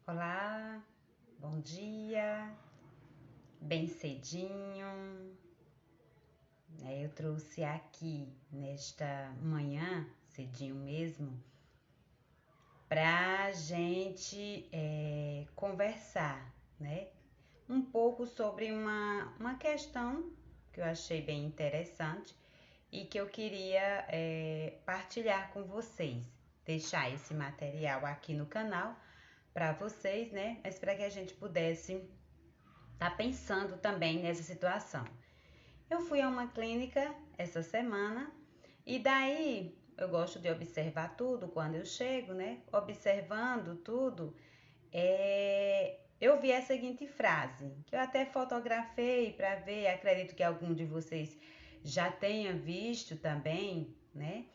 Olá, bom dia, bem cedinho. Eu trouxe aqui nesta manhã, cedinho mesmo, pra gente conversar, né? Um pouco sobre uma questão que eu achei bem interessante e que eu queria partilhar com vocês. Deixar esse material aqui no canal para vocês, né? Mas para que a gente pudesse tá pensando também nessa situação. Eu fui a uma clínica essa semana e daí eu gosto de observar tudo quando eu chego, né? Observando tudo, eu vi a seguinte frase, que eu até fotografei para ver, acredito que algum de vocês já tenha visto também, né?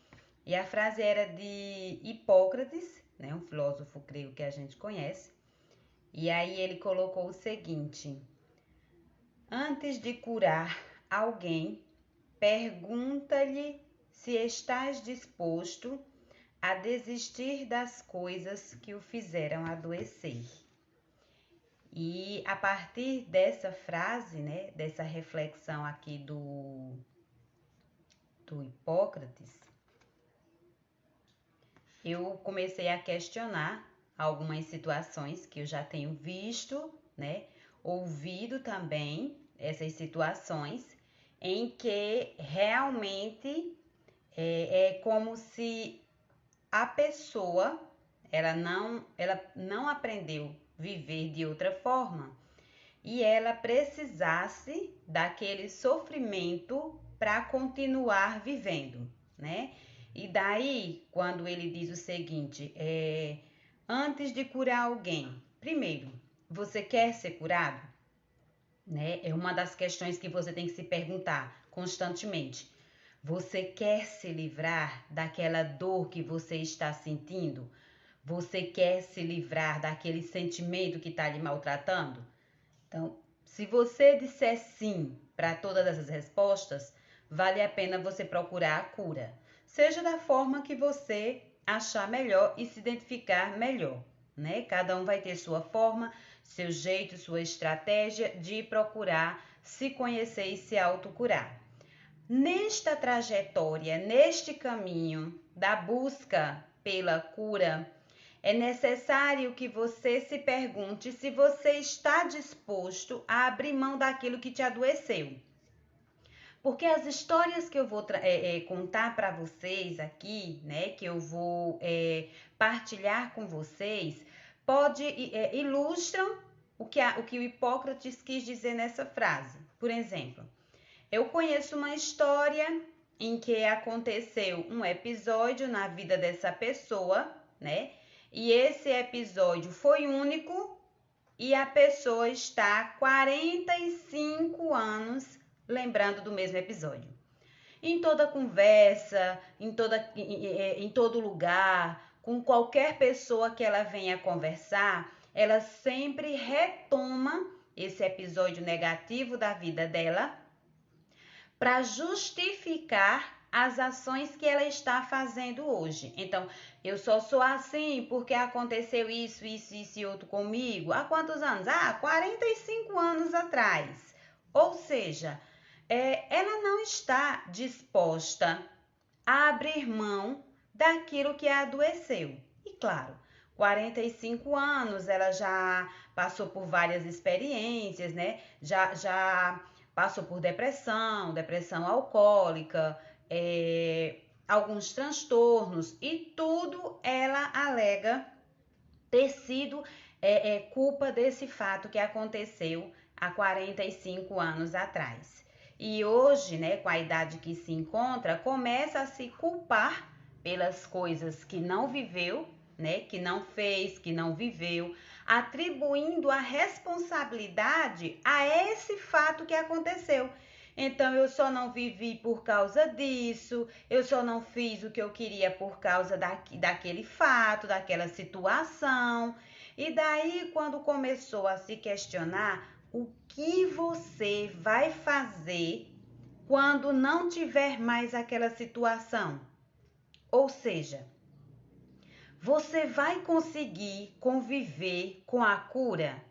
E a frase era de Hipócrates, né? Um filósofo grego que a gente conhece. E aí ele colocou o seguinte: antes de curar alguém, pergunta-lhe se estás disposto a desistir das coisas que o fizeram adoecer. E a partir dessa frase, né, dessa reflexão aqui do Hipócrates, eu comecei a questionar algumas situações que eu já tenho visto, né, ouvido também essas situações em que realmente é como se a pessoa ela não aprendeu viver de outra forma e ela precisasse daquele sofrimento para continuar vivendo, né? E daí, quando ele diz o seguinte, antes de curar alguém, primeiro, você quer ser curado? Né? É uma das questões que você tem que se perguntar constantemente. Você quer se livrar daquela dor que você está sentindo? Você quer se livrar daquele sentimento que está lhe maltratando? Então, se você disser sim para todas essas respostas, vale a pena você procurar a cura. Seja da forma que você achar melhor e se identificar melhor, né? Cada um vai ter sua forma, seu jeito, sua estratégia de procurar se conhecer e se autocurar. Nesta trajetória, neste caminho da busca pela cura, é necessário que você se pergunte se você está disposto a abrir mão daquilo que te adoeceu. Porque as histórias que eu vou contar para vocês aqui, né, que eu vou partilhar com vocês, ilustram o que o Hipócrates quis dizer nessa frase. Por exemplo, eu conheço uma história em que aconteceu um episódio na vida dessa pessoa, né? E esse episódio foi único e a pessoa está há 45 anos lembrando do mesmo episódio. Em toda conversa, em todo lugar, com qualquer pessoa que ela venha conversar, ela sempre retoma esse episódio negativo da vida dela para justificar as ações que ela está fazendo hoje. Então, eu só sou assim porque aconteceu isso e outro comigo. Há quantos anos? 45 anos atrás. Ou seja, ela não está disposta a abrir mão daquilo que a adoeceu. E claro, 45 anos, ela já passou por várias experiências, né? Já passou por depressão alcoólica, alguns transtornos e tudo ela alega ter sido culpa desse fato que aconteceu há 45 anos atrás. E hoje, né, com a idade que se encontra, começa a se culpar pelas coisas que não viveu, né, que não fez, que não viveu, atribuindo a responsabilidade a esse fato que aconteceu. Então, eu só não vivi por causa disso, eu só não fiz o que eu queria por causa daquele fato, daquela situação. E daí, quando começou a se questionar o que você vai fazer quando não tiver mais aquela situação? Ou seja, você vai conseguir conviver com a cura?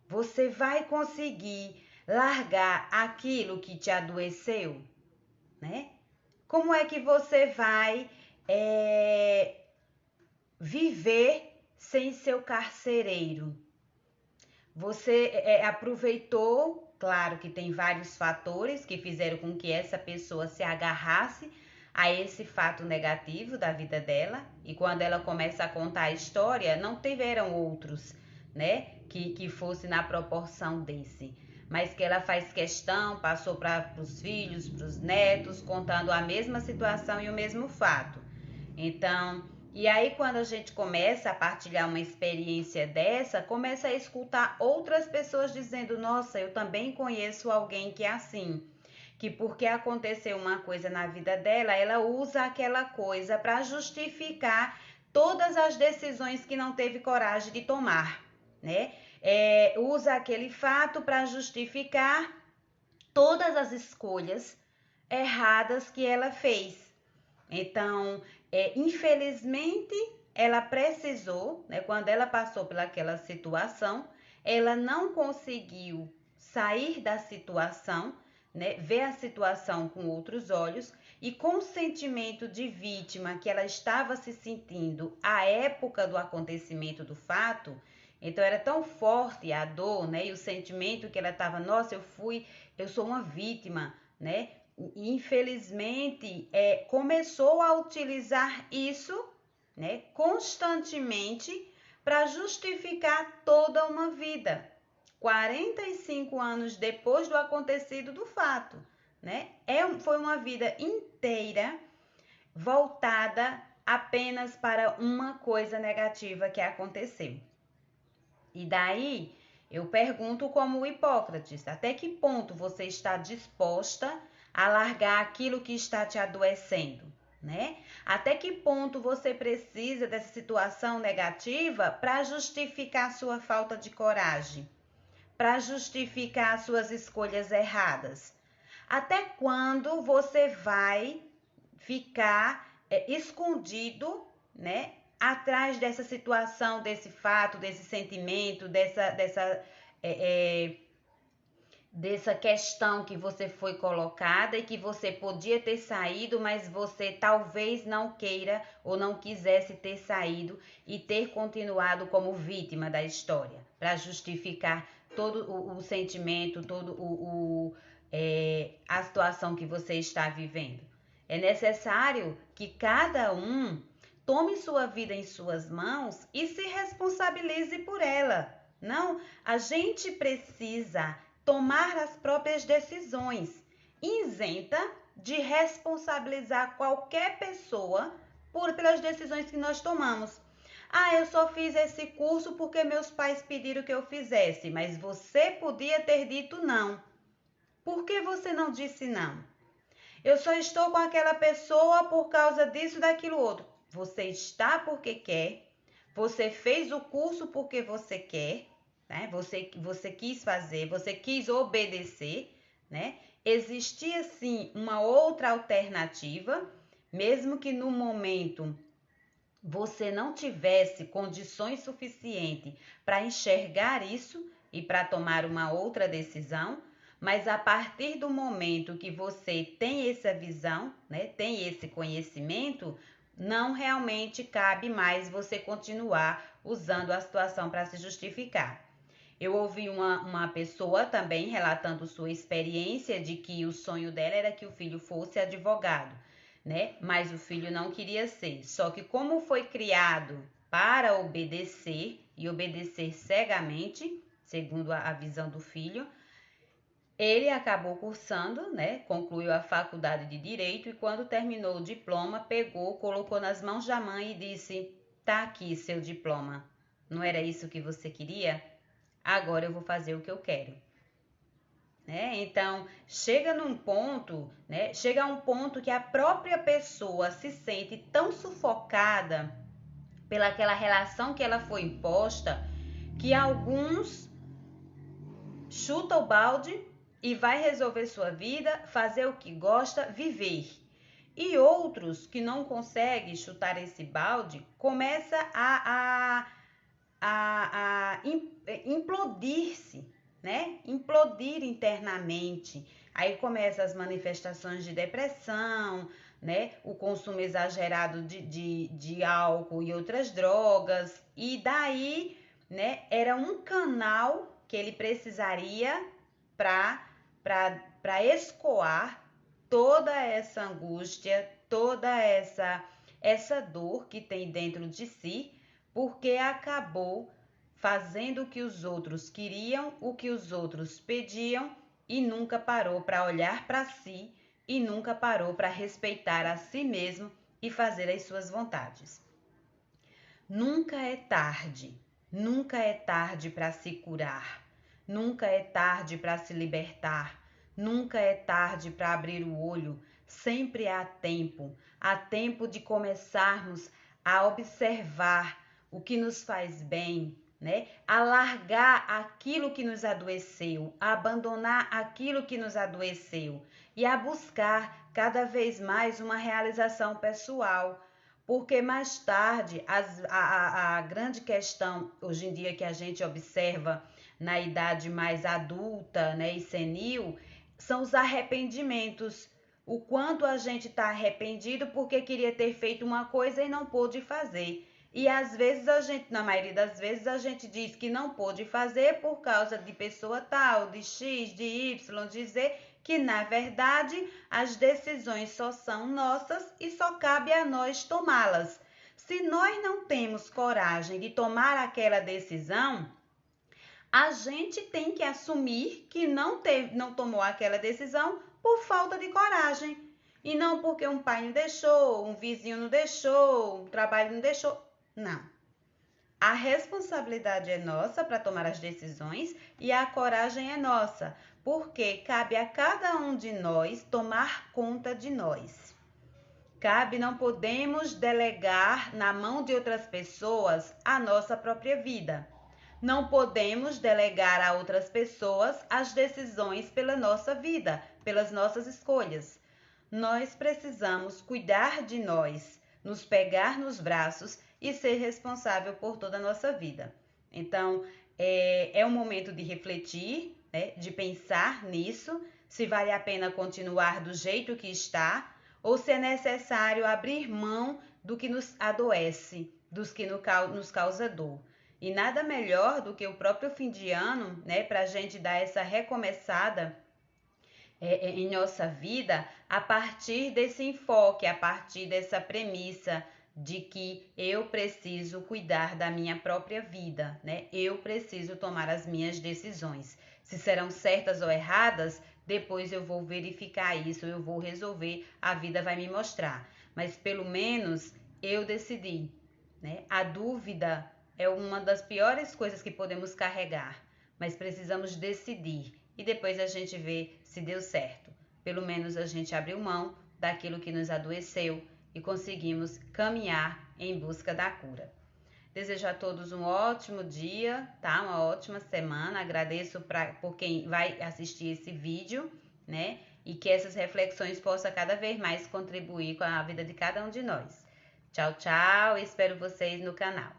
Você vai conseguir largar aquilo que te adoeceu, né? Como é que você vai viver sem seu carcereiro? Você aproveitou, claro que tem vários fatores que fizeram com que essa pessoa se agarrasse a esse fato negativo da vida dela, e quando ela começa a contar a história, não tiveram outros, né, que fosse na proporção desse, mas que ela faz questão, passou para os filhos, para os netos, contando a mesma situação e o mesmo fato. Então, e aí quando a gente começa a partilhar uma experiência dessa, começa a escutar outras pessoas dizendo, nossa, eu também conheço alguém que é assim, que porque aconteceu uma coisa na vida dela, ela usa aquela coisa para justificar todas as decisões que não teve coragem de tomar, né? Usa aquele fato para justificar todas as escolhas erradas que ela fez. Então, infelizmente, ela precisou, né, quando ela passou pelaquela situação, ela não conseguiu sair da situação, né, ver a situação com outros olhos, e com o sentimento de vítima que ela estava se sentindo à época do acontecimento do fato, então era tão forte a dor, né, e o sentimento que ela estava, nossa, eu sou uma vítima, né? Infelizmente, começou a utilizar isso, né, constantemente para justificar toda uma vida. 45 anos depois do acontecido do fato, né? Foi uma vida inteira voltada apenas para uma coisa negativa que aconteceu. E daí, eu pergunto como Hipócrates, até que ponto você está disposta a largar aquilo que está te adoecendo, né? Até que ponto você precisa dessa situação negativa para justificar sua falta de coragem, para justificar suas escolhas erradas? Até quando você vai ficar escondido, né, atrás dessa situação, desse fato, desse sentimento, dessa questão que você foi colocada e que você podia ter saído, mas você talvez não queira ou não quisesse ter saído e ter continuado como vítima da história, para justificar todo o sentimento, a situação que você está vivendo. É necessário que cada um tome sua vida em suas mãos e se responsabilize por ela. Não, a gente precisa tomar as próprias decisões, isenta de responsabilizar qualquer pessoa pelas decisões que nós tomamos. Ah, eu só fiz esse curso porque meus pais pediram que eu fizesse, mas você podia ter dito não. Por que você não disse não? Eu só estou com aquela pessoa por causa disso, daquilo outro. Você está porque quer, você fez o curso porque você quer, né? Você quis fazer, você quis obedecer, né? Existia sim uma outra alternativa, mesmo que no momento você não tivesse condições suficientes para enxergar isso e para tomar uma outra decisão, mas a partir do momento que você tem essa visão, né, tem esse conhecimento, não realmente cabe mais você continuar usando a situação para se justificar. Eu ouvi uma pessoa também relatando sua experiência de que o sonho dela era que o filho fosse advogado, né? Mas o filho não queria ser. Só que como foi criado para obedecer e obedecer cegamente, segundo a visão do filho, ele acabou cursando, né? Concluiu a faculdade de Direito e quando terminou o diploma, pegou, colocou nas mãos da mãe e disse: "Tá aqui seu diploma. Não era isso que você queria? Agora eu vou fazer o que eu quero." Né? Então, chega a um ponto que a própria pessoa se sente tão sufocada pelaquela relação que ela foi imposta, que alguns chutam o balde e vai resolver sua vida, fazer o que gosta, viver. E outros que não conseguem chutar esse balde, começa a implodir-se, né? Implodir internamente. Aí começam as manifestações de depressão, né? O consumo exagerado de álcool e outras drogas. E daí, né? Era um canal que ele precisaria para escoar toda essa angústia, toda essa dor que tem dentro de si, porque acabou fazendo o que os outros queriam, o que os outros pediam e nunca parou para olhar para si e nunca parou para respeitar a si mesmo e fazer as suas vontades. Nunca é tarde para se curar, nunca é tarde para se libertar, nunca é tarde para abrir o olho, sempre há tempo de começarmos a observar o que nos faz bem, né? A largar aquilo que nos adoeceu, a abandonar aquilo que nos adoeceu e a buscar cada vez mais uma realização pessoal. Porque mais tarde, a grande questão hoje em dia que a gente observa na idade mais adulta, né, e senil, são os arrependimentos. O quanto a gente está arrependido porque queria ter feito uma coisa e não pôde fazer. E às vezes na maioria das vezes, a gente diz que não pôde fazer por causa de pessoa tal, de X, de Y, de Z, que na verdade as decisões só são nossas e só cabe a nós tomá-las. Se nós não temos coragem de tomar aquela decisão, a gente tem que assumir que não tomou aquela decisão por falta de coragem. E não porque um pai não deixou, um vizinho não deixou, um trabalho não deixou. Não. A responsabilidade é nossa para tomar as decisões e a coragem é nossa, porque cabe a cada um de nós tomar conta de nós. Não podemos delegar na mão de outras pessoas a nossa própria vida. Não podemos delegar a outras pessoas as decisões pela nossa vida, pelas nossas escolhas. Nós precisamos cuidar de nós, nos pegar nos braços e ser responsável por toda a nossa vida. Então, é um momento de refletir, né, de pensar nisso, se vale a pena continuar do jeito que está ou se é necessário abrir mão do que nos adoece, dos que nos causa dor. E nada melhor do que o próprio fim de ano, né, para a gente dar essa recomeçada em nossa vida a partir desse enfoque, a partir dessa premissa de que eu preciso cuidar da minha própria vida, né? Eu preciso tomar as minhas decisões. Se serão certas ou erradas, depois eu vou verificar isso, eu vou resolver, a vida vai me mostrar. Mas pelo menos eu decidi, né? A dúvida é uma das piores coisas que podemos carregar, mas precisamos decidir e depois a gente vê se deu certo. Pelo menos a gente abriu mão daquilo que nos adoeceu e conseguimos caminhar em busca da cura. Desejo a todos um ótimo dia, tá? Uma ótima semana. Agradeço por quem vai assistir esse vídeo, né? E que essas reflexões possam cada vez mais contribuir com a vida de cada um de nós. Tchau, tchau. Espero vocês no canal.